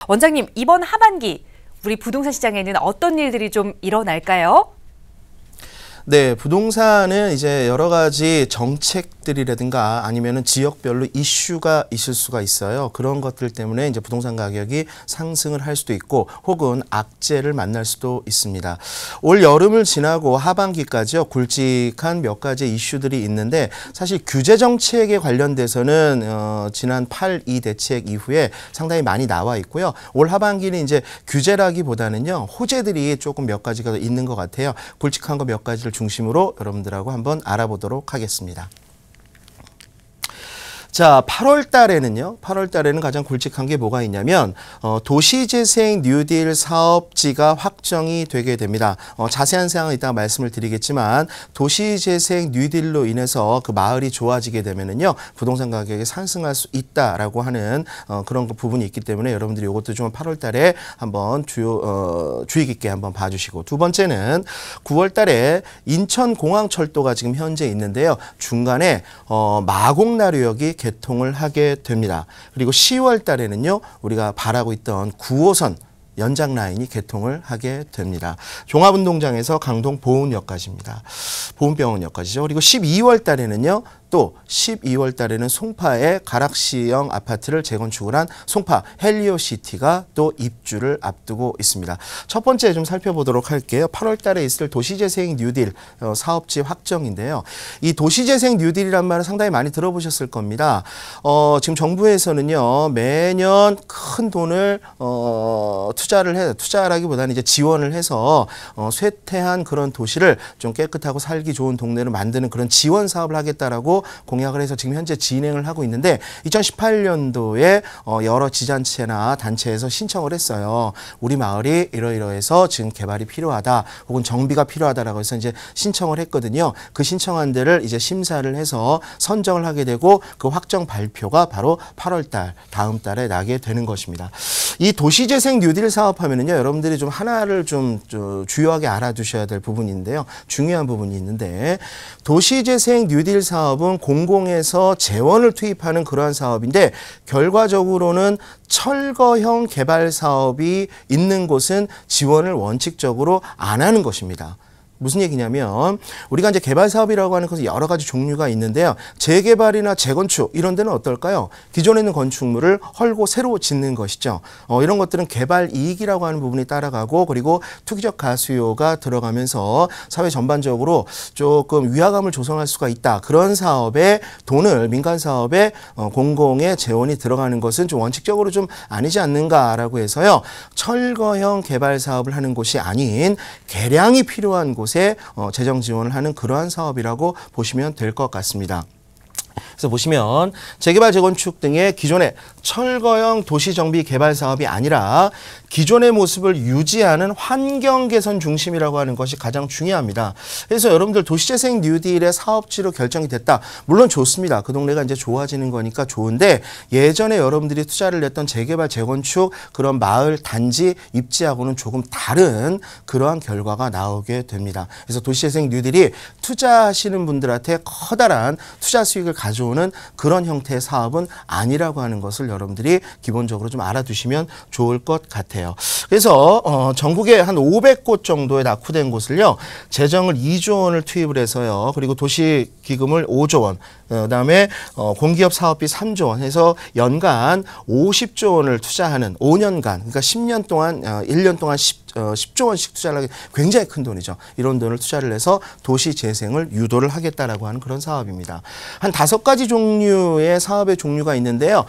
원장님, 이번 하반기 우리 부동산 시장에는 어떤 일들이 좀 일어날까요? 네, 부동산은 이제 여러 가지 정책들이라든가 아니면은 지역별로 이슈가 있을 수가 있어요. 그런 것들 때문에 이제 부동산 가격이 상승을 할 수도 있고 혹은 악재를 만날 수도 있습니다. 올 여름을 지나고 하반기까지요, 굵직한 몇 가지 이슈들이 있는데 사실 규제 정책에 관련돼서는 지난 8.2 대책 이후에 상당히 많이 나와 있고요. 올 하반기는 이제 규제라기보다는요, 호재들이 조금 몇 가지가 있는 것 같아요. 굵직한 거 몇 가지를 중심으로 여러분들하고 한번 알아보도록 하겠습니다. 자, 8월 달에는 가장 굵직한 게 뭐가 있냐면 도시재생 뉴딜 사업지가 확정이 되게 됩니다. 자세한 사항은 이따가 말씀을 드리겠지만 도시재생 뉴딜로 인해서 그 마을이 좋아지게 되면은요, 부동산 가격이 상승할 수 있다라고 하는 그런 부분이 있기 때문에 여러분들이 이것도 좀 8월 달에 한번 주의 깊게 한번 봐주시고, 두 번째는 9월 달에 인천공항철도가 지금 현재 있는데요. 중간에 마곡나루역이 개통을 하게 됩니다. 그리고 10월 달에는요, 우리가 바라고 있던 9호선 연장 라인이 개통을 하게 됩니다. 종합운동장에서 강동 보훈역까지입니다. 보훈병원역까지죠. 그리고 12월 달에는요, 또 12월 달에는 송파에 가락시형 아파트를 재건축을 한 송파 헬리오시티가 또 입주를 앞두고 있습니다. 첫 번째 좀 살펴보도록 할게요. 8월 달에 있을 도시재생 뉴딜 사업지 확정인데요. 이 도시재생 뉴딜이란 말을 상당히 많이 들어보셨을 겁니다. 지금 정부에서는요, 매년 큰 돈을 투자라기보다는 이제 지원을 해서 쇠퇴한 그런 도시를 좀 깨끗하고 살기 좋은 동네로 만드는 그런 지원 사업을 하겠다라고 공약을 해서 지금 현재 진행을 하고 있는데, 2018년도에 여러 지자체나 단체에서 신청을 했어요. 우리 마을이 이러이러해서 지금 개발이 필요하다 혹은 정비가 필요하다라고 해서 이제 신청을 했거든요. 그 신청한 데를 이제 심사를 해서 선정을 하게 되고 그 확정 발표가 바로 8월 달, 다음 달에 나게 되는 것입니다. 이 도시재생 뉴딜 사업하면은요, 여러분들이 좀 하나를 좀 주요하게 알아두셔야 될 부분인데요. 중요한 부분이 있는데, 도시재생 뉴딜 사업은 공공에서 재원을 투입하는 그러한 사업인데, 결과적으로는 철거형 개발 사업이 있는 곳은 지원을 원칙적으로 안 하는 것입니다. 무슨 얘기냐면, 우리가 이제 개발 사업이라고 하는 것은 여러 가지 종류가 있는데요. 재개발이나 재건축 이런 데는 어떨까요? 기존에 있는 건축물을 헐고 새로 짓는 것이죠. 이런 것들은 개발 이익이라고 하는 부분이 따라가고, 그리고 투기적 가수요가 들어가면서 사회 전반적으로 조금 위화감을 조성할 수가 있다. 그런 사업에 돈을, 민간 사업에 공공의 재원이 들어가는 것은 좀 원칙적으로 좀 아니지 않는가라고 해서요, 철거형 개발 사업을 하는 곳이 아닌 개량이 필요한 곳에 재정 지원을 하는 그러한 사업이라고 보시면 될 것 같습니다. 그래서 보시면 재개발, 재건축 등의 기존의 철거형 도시정비 개발 사업이 아니라 기존의 모습을 유지하는 환경 개선 중심이라고 하는 것이 가장 중요합니다. 그래서 여러분들 도시재생 뉴딜의 사업지로 결정이 됐다. 물론 좋습니다. 그 동네가 이제 좋아지는 거니까 좋은데, 예전에 여러분들이 투자를 냈던 재개발, 재건축 그런 마을 단지 입지하고는 조금 다른 그러한 결과가 나오게 됩니다. 그래서 도시재생 뉴딜이 투자하시는 분들한테 커다란 투자 수익을 가져오는 그런 형태의 사업은 아니라고 하는 것을 여러분들이 기본적으로 좀 알아두시면 좋을 것 같아요. 그래서 전국에 한 500곳 정도에 낙후된 곳을요, 재정을 2조 원을 투입을 해서요, 그리고 도시기금을 5조 원, 그다음에 공기업 사업비 3조 원 해서 연간 50조 원을 투자하는 5년간, 그러니까 10년 동안 1년 동안 10조 원씩 투자를 하게, 굉장히 큰 돈이죠. 이런 돈을 투자를 해서 도시 재생을 유도를 하겠다라고 하는 그런 사업입니다. 한 5가지 종류의 사업의 종류가 있는데요.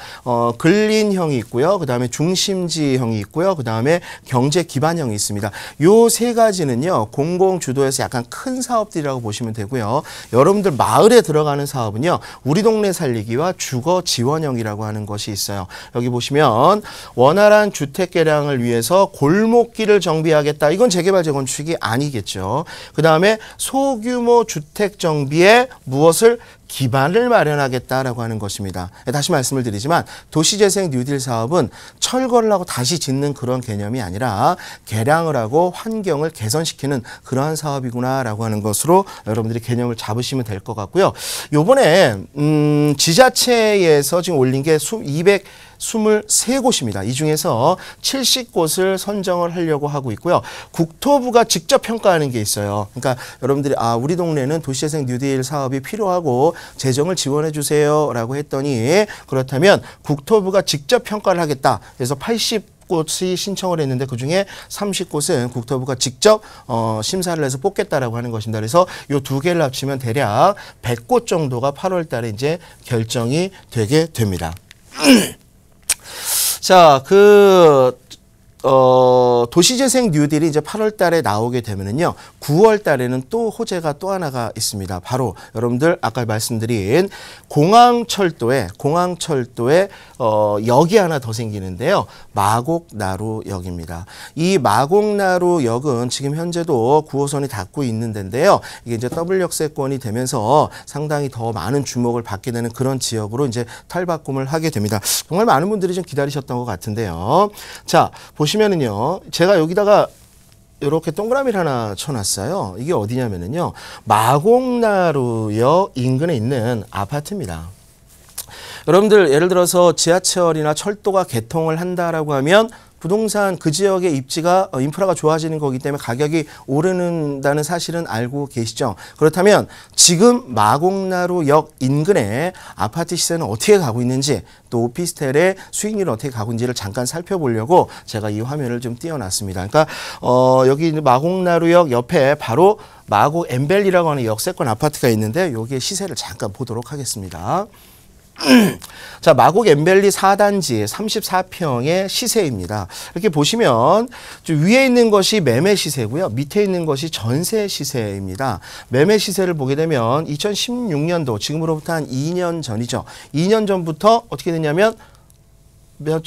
근린형이 있고요. 그다음에 중심지형이 있고요. 그다음에 경제 기반형이 있습니다. 요 세 가지는요, 공공 주도에서 약간 큰 사업들이라고 보시면 되고요. 여러분들 마을에 들어가는 사업은요, 우리 동네 살리기와 주거 지원형이라고 하는 것이 있어요. 여기 보시면 원활한 주택 개량을 위해서 골목길을 정비하겠다. 이건 재개발, 재건축이 아니겠죠. 그 다음에 소규모 주택 정비에 무엇을 기반을 마련하겠다라고 하는 것입니다. 다시 말씀을 드리지만 도시재생 뉴딜 사업은 철거를 하고 다시 짓는 그런 개념이 아니라 개량을 하고 환경을 개선시키는 그러한 사업이구나라고 하는 것으로 여러분들이 개념을 잡으시면 될 것 같고요. 요번에 지자체에서 지금 올린 게 23곳입니다. 이 중에서 70곳을 선정을 하려고 하고 있고요. 국토부가 직접 평가하는 게 있어요. 그러니까 여러분들이 우리 동네는 도시재생 뉴딜 사업이 필요하고 재정을 지원해 주세요라고 했더니 그렇다면 국토부가 직접 평가를 하겠다. 그래서 80곳이 신청을 했는데 그중에 30곳은 국토부가 직접 심사를 해서 뽑겠다라고 하는 것입니다. 그래서 이 두 개를 합치면 대략 100곳 정도가 8월 달에 이제 결정이 되게 됩니다. 자, 도시재생 뉴딜이 이제 8월 달에 나오게 되면은요, 9월 달에는 또 호재가 또 하나가 있습니다. 바로 여러분들 아까 말씀드린 공항철도에 역이 하나 더 생기는데요. 마곡나루역입니다. 이 마곡나루역은 지금 현재도 9호선이 닫고 있는 데인데요. 이게 이제 더블 역세권이 되면서 상당히 더 많은 주목을 받게 되는 그런 지역으로 이제 탈바꿈을 하게 됩니다. 정말 많은 분들이 좀 기다리셨던 것 같은데요. 자, 보시면은요, 제가 여기다가 이렇게 동그라미를 하나 쳐놨어요. 이게 어디냐면은요, 마곡나루역 인근에 있는 아파트입니다. 여러분들 예를 들어서 지하철이나 철도가 개통을 한다라고 하면 부동산 그 지역의 입지가 인프라가 좋아지는 거기 때문에 가격이 오르는다는 사실은 알고 계시죠. 그렇다면 지금 마곡나루역 인근에 아파트 시세는 어떻게 가고 있는지 또 오피스텔의 수익률은 어떻게 가고 있는지를 잠깐 살펴보려고 제가 이 화면을 좀 띄워놨습니다. 그러니까 여기 마곡나루역 옆에 바로 마곡 엠벨리라고 하는 역세권 아파트가 있는데 여기에 시세를 잠깐 보도록 하겠습니다. 자, 마곡 엠벨리 4단지 34평의 시세입니다. 이렇게 보시면 위에 있는 것이 매매 시세고요. 밑에 있는 것이 전세 시세입니다. 매매 시세를 보게 되면 2016년도 지금으로부터 한 2년 전이죠. 2년 전부터 어떻게 되냐면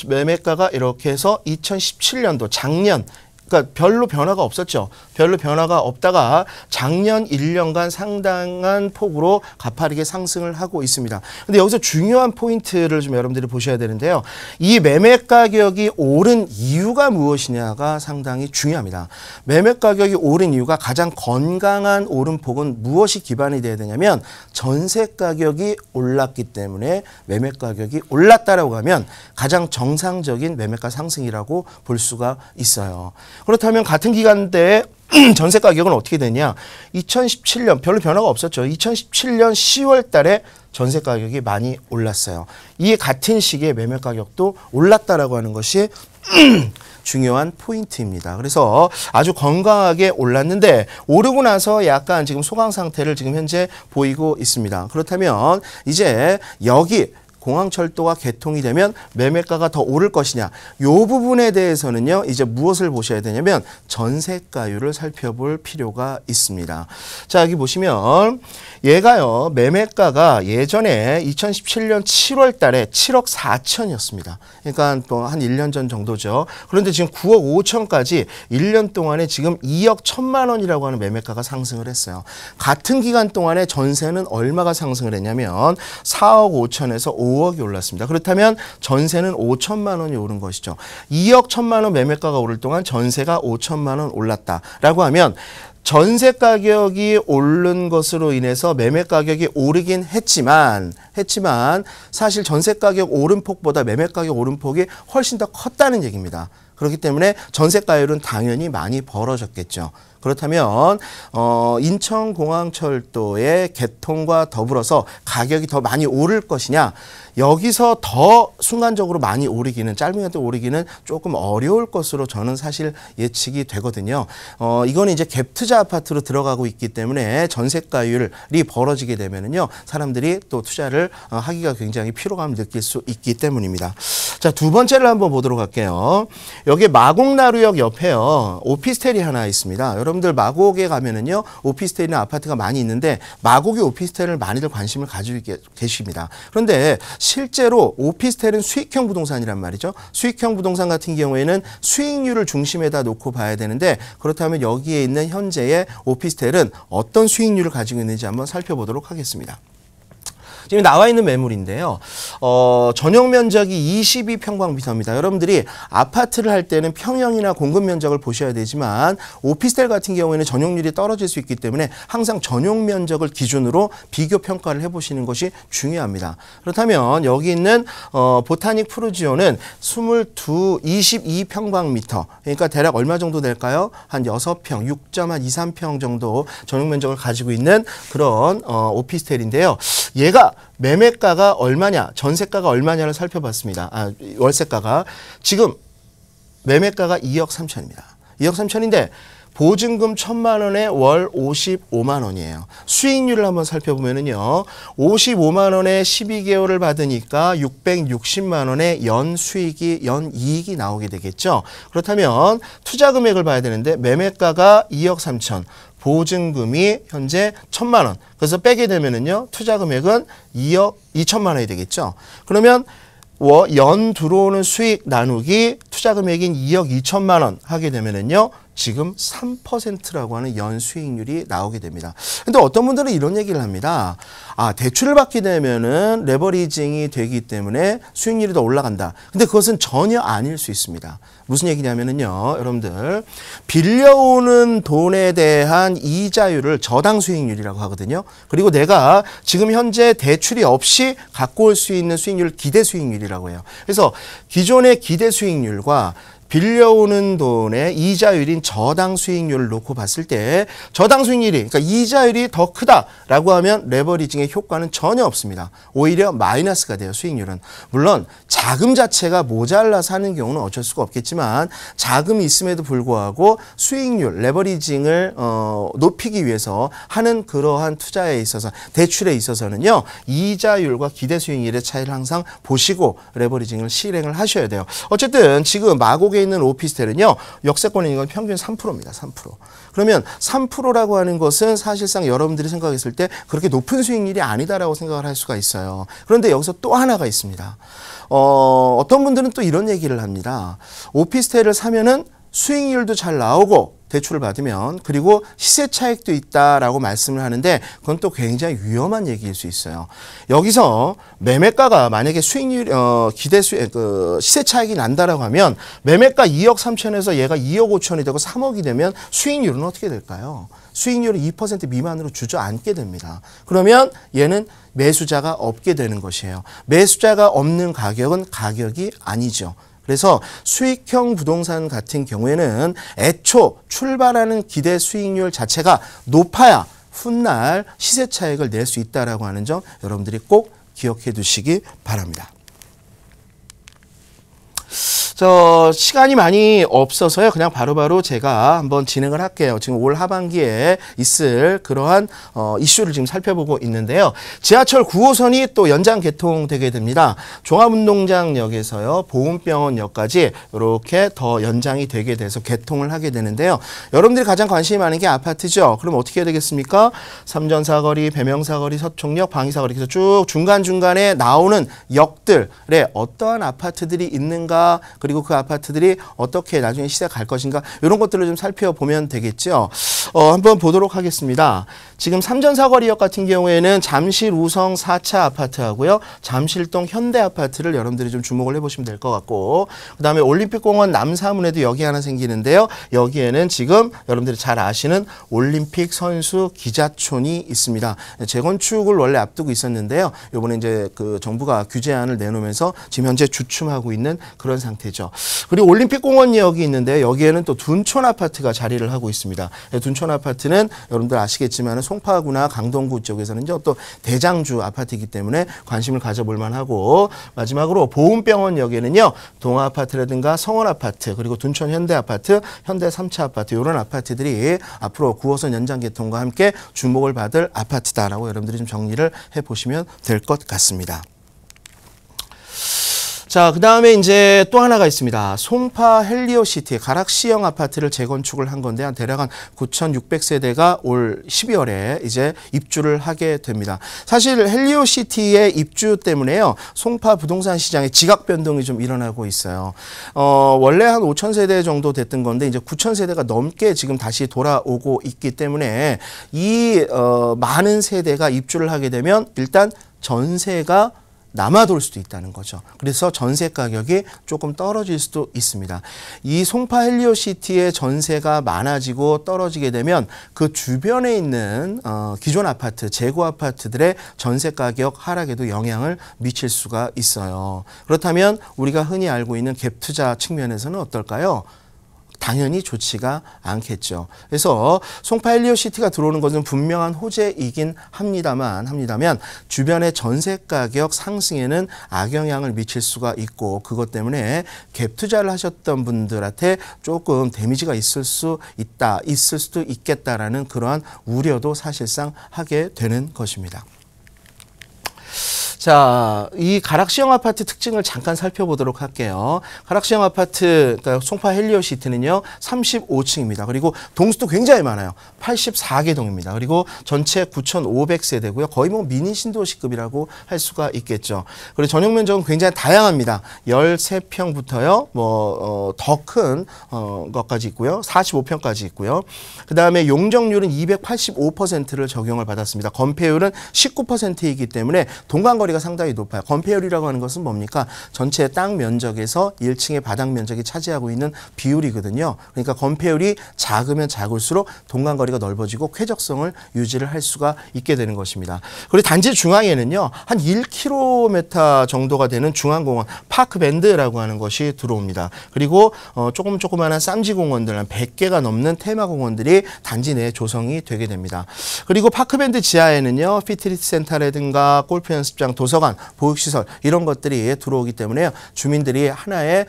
매매가가 이렇게 해서 2017년도 작년, 그러니까 별로 변화가 없었죠. 별로 변화가 없다가 작년 1년간 상당한 폭으로 가파르게 상승을 하고 있습니다. 근데 여기서 중요한 포인트를 좀 여러분들이 보셔야 되는데요. 이 매매 가격이 오른 이유가 무엇이냐가 상당히 중요합니다. 매매 가격이 오른 이유가 가장 건강한 오름폭은 무엇이 기반이 돼야 되냐면 전세 가격이 올랐기 때문에 매매 가격이 올랐다라고 하면 가장 정상적인 매매가 상승이라고 볼 수가 있어요. 그렇다면 같은 기간대에 전세 가격은 어떻게 되냐? 2017년 별로 변화가 없었죠. 2017년 10월 달에 전세 가격이 많이 올랐어요. 이 같은 시기에 매매 가격도 올랐다라고 하는 것이 중요한 포인트입니다. 그래서 아주 건강하게 올랐는데 오르고 나서 약간 지금 소강 상태를 지금 현재 보이고 있습니다. 그렇다면 이제 여기 공항철도가 개통이 되면 매매가가 더 오를 것이냐. 이 부분에 대해서는요, 이제 무엇을 보셔야 되냐면 전세가율을 살펴볼 필요가 있습니다. 자, 여기 보시면 얘가요, 매매가가 예전에 2017년 7월 달에 7억 4천이었습니다. 그러니까 또 한 1년 전 정도죠. 그런데 지금 9억 5천까지 1년 동안에 지금 2억 1천만 원이라고 하는 매매가가 상승을 했어요. 같은 기간 동안에 전세는 얼마가 상승을 했냐면 4억 5천에서 5억이 올랐습니다. 그렇다면 전세는 5천만 원이 오른 것이죠. 2억 1천만 원 매매가가 오를 동안 전세가 5천만 원 올랐다라고 하면 전세 가격이 오른 것으로 인해서 매매 가격이 오르긴 했지만 사실 전세 가격 오름폭보다 매매 가격 오름폭이 훨씬 더 컸다는 얘기입니다. 그렇기 때문에 전세가율은 당연히 많이 벌어졌겠죠. 그렇다면 인천공항철도의 개통과 더불어서 가격이 더 많이 오를 것이냐, 여기서 더 순간적으로 많이 오르기는, 짧은 기간 동안 오르기는 조금 어려울 것으로 저는 사실 예측이 되거든요. 이거는 이제 갭 투자 아파트로 들어가고 있기 때문에 전세가율이 벌어지게 되면은요, 사람들이 또 투자를 하기가 굉장히 피로감을 느낄 수 있기 때문입니다. 자, 두 번째를 한번 보도록 할게요. 여기 마곡나루역 옆에요, 오피스텔이 하나 있습니다. 여러분들 마곡에 가면은요, 오피스텔이나 아파트가 많이 있는데 마곡의 오피스텔을 많이들 관심을 가지고 계십니다. 그런데 실제로 오피스텔은 수익형 부동산이란 말이죠. 수익형 부동산 같은 경우에는 수익률을 중심에다 놓고 봐야 되는데, 그렇다면 여기에 있는 현재의 오피스텔은 어떤 수익률을 가지고 있는지 한번 살펴보도록 하겠습니다. 지금 나와 있는 매물인데요. 전용 면적이 22평방미터입니다. 여러분들이 아파트를 할 때는 평형이나 공급 면적을 보셔야 되지만 오피스텔 같은 경우에는 전용률이 떨어질 수 있기 때문에 항상 전용 면적을 기준으로 비교 평가를 해보시는 것이 중요합니다. 그렇다면 여기 있는 보타닉 푸르지오는 22평방미터, 그러니까 대략 얼마 정도 될까요? 한 6평, 6.23평 정도 전용 면적을 가지고 있는 그런 오피스텔인데요. 얘가 매매가가 얼마냐, 전세가가 얼마냐를 살펴봤습니다. 월세가가 지금 매매가가 2억 3천입니다. 2억 3천인데 보증금 1,000만 원에 월 55만 원이에요. 수익률을 한번 살펴보면은요. 55만 원에 12개월을 받으니까 660만 원의 연 수익이, 연 이익이 나오게 되겠죠. 그렇다면 투자 금액을 봐야 되는데 매매가가 2억 3천, 보증금이 현재 1,000만 원. 그래서 빼게 되면은요. 투자 금액은 2억 2천만 원이 되겠죠. 그러면 연 들어오는 수익 나누기 투자 금액인 2억 2천만 원 하게 되면은요. 지금 3%라고 하는 연 수익률이 나오게 됩니다. 근데 어떤 분들은 이런 얘기를 합니다. 대출을 받게 되면은 레버리징이 되기 때문에 수익률이 더 올라간다. 근데 그것은 전혀 아닐 수 있습니다. 무슨 얘기냐면은요, 여러분들 빌려오는 돈에 대한 이자율을 저당 수익률이라고 하거든요. 그리고 내가 지금 현재 대출이 없이 갖고 올 수 있는 수익률을 기대 수익률이라고 해요. 그래서 기존의 기대 수익률과 빌려오는 돈의 이자율인 저당 수익률을 놓고 봤을 때 저당 수익률이, 그러니까 이자율이 더 크다라고 하면 레버리징의 효과는 전혀 없습니다. 오히려 마이너스가 돼요, 수익률은. 물론 자금 자체가 모자라서 하는 경우는 어쩔 수가 없겠지만 자금이 있음에도 불구하고 수익률, 레버리징을 높이기 위해서 하는 그러한 투자에 있어서, 대출에 있어서는요. 이자율과 기대 수익률의 차이를 항상 보시고 레버리징을 실행을 하셔야 돼요. 어쨌든 지금 마곡에 있는 오피스텔은요. 역세권에 있는 건 평균 3%입니다. 3%. 그러면 3%라고 하는 것은 사실상 여러분들이 생각했을 때 그렇게 높은 수익률이 아니다라고 생각을 할 수가 있어요. 그런데 여기서 또 하나가 있습니다. 어떤 분들은 또 이런 얘기를 합니다. 오피스텔을 사면은 수익률도 잘 나오고 대출을 받으면, 그리고 시세 차익도 있다라고 말씀을 하는데 그건 또 굉장히 위험한 얘기일 수 있어요. 여기서 매매가가 만약에 수익률 시세 차익이 난다라고 하면 매매가 2억 3천에서 얘가 2억 5천이 되고 3억이 되면 수익률은 어떻게 될까요? 수익률은 2% 미만으로 주저앉게 됩니다. 그러면 얘는 매수자가 없게 되는 것이에요. 매수자가 없는 가격은 가격이 아니죠. 그래서 수익형 부동산 같은 경우에는 애초 출발하는 기대 수익률 자체가 높아야 훗날 시세 차익을 낼 수 있다라고 하는 점 여러분들이 꼭 기억해 두시기 바랍니다. 시간이 많이 없어서요. 그냥 바로바로 제가 한번 진행을 할게요. 지금 올 하반기에 있을 그러한 이슈를 지금 살펴보고 있는데요. 지하철 9호선이 또 연장 개통되게 됩니다. 종합운동장역에서요. 보훈병원역까지 이렇게 더 연장이 되게 돼서 개통을 하게 되는데요. 여러분들이 가장 관심이 많은 게 아파트죠. 그럼 어떻게 해야 되겠습니까? 삼전사거리, 배명사거리, 서총역, 방위사거리, 그래서 쭉 중간중간에 나오는 역들에 어떠한 아파트들이 있는가, 그리고 그 아파트들이 어떻게 나중에 시세가 갈 것인가, 이런 것들을 좀 살펴보면 되겠죠. 한번 보도록 하겠습니다. 지금 삼전사거리역 같은 경우에는 잠실 우성 4차 아파트하고요. 잠실동 현대아파트를 여러분들이 좀 주목을 해보시면 될 것 같고, 그 다음에 올림픽공원 남사문에도 여기 하나 생기는데요. 여기에는 지금 여러분들이 잘 아시는 올림픽 선수 기자촌이 있습니다. 재건축을 원래 앞두고 있었는데요. 이번에 이제 그 정부가 규제안을 내놓으면서 지금 현재 주춤하고 있는 그런 상태죠. 그리고 올림픽공원역이 있는데 여기에는 또 둔촌 아파트가 자리를 하고 있습니다. 둔촌 아파트는 여러분들 아시겠지만 송파구나 강동구 쪽에서는 또 대장주 아파트이기 때문에 관심을 가져볼 만하고, 마지막으로 보훈병원역에는요. 동아아파트라든가 성원아파트, 그리고 둔촌 현대아파트, 현대 3차 아파트, 이런 아파트들이 앞으로 9호선 연장 개통과 함께 주목을 받을 아파트다라고 여러분들이 좀 정리를 해보시면 될 것 같습니다. 자, 그 다음에 이제 또 하나가 있습니다. 송파 헬리오시티 가락시형 아파트를 재건축을 한 건데 대략 한 9,600세대가 올 12월에 이제 입주를 하게 됩니다. 사실 헬리오시티의 입주 때문에요. 송파 부동산 시장에 지각 변동이 좀 일어나고 있어요. 원래 한 5,000세대 정도 됐던 건데 이제 9,000세대가 넘게 지금 다시 돌아오고 있기 때문에 이 많은 세대가 입주를 하게 되면 일단 전세가 남아돌 수도 있다는 거죠. 그래서 전세 가격이 조금 떨어질 수도 있습니다. 이 송파 헬리오시티의 전세가 많아지고 떨어지게 되면 그 주변에 있는 기존 아파트, 재고 아파트들의 전세 가격 하락에도 영향을 미칠 수가 있어요. 그렇다면 우리가 흔히 알고 있는 갭 투자 측면에서는 어떨까요? 당연히 좋지가 않겠죠. 그래서 송파 헬리오시티가 들어오는 것은 분명한 호재이긴 합니다만 주변의 전세 가격 상승에는 악영향을 미칠 수가 있고 그것 때문에 갭 투자를 하셨던 분들한테 조금 데미지가 있을 수도 있겠다라는 그러한 우려도 사실상 하게 되는 것입니다. 자, 이 가락시형 아파트 특징을 잠깐 살펴보도록 할게요. 가락시형 아파트, 그러니까 송파 헬리오시티는요, 35층입니다. 그리고 동수도 굉장히 많아요. 84개 동입니다. 그리고 전체 9,500세대고요. 거의 뭐 미니 신도시급이라고 할 수가 있겠죠. 그리고 전용 면적은 굉장히 다양합니다. 13평부터요, 더 큰 것까지 있고요. 45평까지 있고요. 그 다음에 용적률은 285%를 적용을 받았습니다. 건폐율은 19%이기 때문에 동간거리가 상당히 높아요. 건폐율이라고 하는 것은 뭡니까? 전체 땅 면적에서 1층의 바닥 면적이 차지하고 있는 비율이거든요. 그러니까 건폐율이 작으면 작을수록 동간거리가 넓어지고 쾌적성을 유지를 할 수가 있게 되는 것입니다. 그리고 단지 중앙에는요, 한 1km 정도가 되는 중앙공원, 파크밴드라고 하는 것이 들어옵니다. 그리고 조그마한 쌈지공원들, 한 100개가 넘는 테마공원들이 단지 내에 조성이 되게 됩니다. 그리고 파크밴드 지하에는요, 피트니스 센터라든가 골프 연습장, 도서관, 보육시설 이런 것들이 들어오기 때문에 주민들이 하나의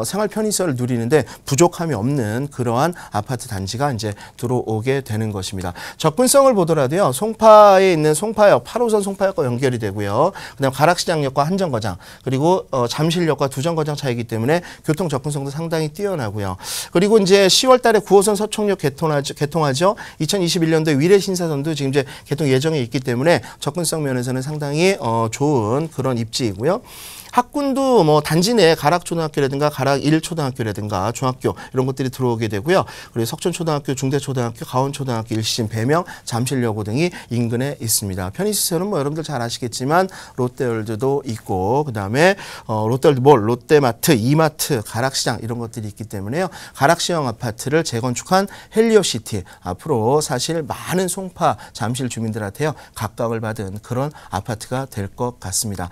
생활 편의성을 누리는데 부족함이 없는 그러한 아파트 단지가 이제 들어오게 되는 것입니다. 접근성을 보더라도요. 송파에 있는 송파역, 8호선 송파역과 연결이 되고요. 그다음 가락시장역과 한정거장, 그리고 잠실역과 두정거장 차이기 때문에 교통 접근성도 상당히 뛰어나고요. 그리고 이제 10월 달에 9호선 서총역 개통하죠. 2021년도에 위례 신사선도 지금 이제 개통 예정에 있기 때문에 접근성 면에서는 상당히 좋은 그런 입지이고요. 학군도 뭐 단지 내에 가락초등학교라든가 가락 1초등학교라든가 중학교 이런 것들이 들어오게 되고요. 그리고 석천초등학교, 중대초등학교, 가온초등학교, 일시진, 배명, 잠실여고 등이 인근에 있습니다. 편의시설은 뭐 여러분들 잘 아시겠지만 롯데월드도 있고 그다음에 롯데월드몰, 롯데마트, 이마트, 가락시장 이런 것들이 있기 때문에요. 가락시형 아파트를 재건축한 헬리오시티 앞으로 사실 많은 송파, 잠실 주민들한테요. 각광을 받은 그런 아파트가 될 것 같습니다.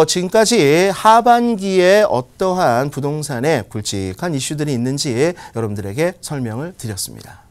지금까지 하반기에 어떠한 부동산에 굵직한 이슈들이 있는지 여러분들에게 설명을 드렸습니다.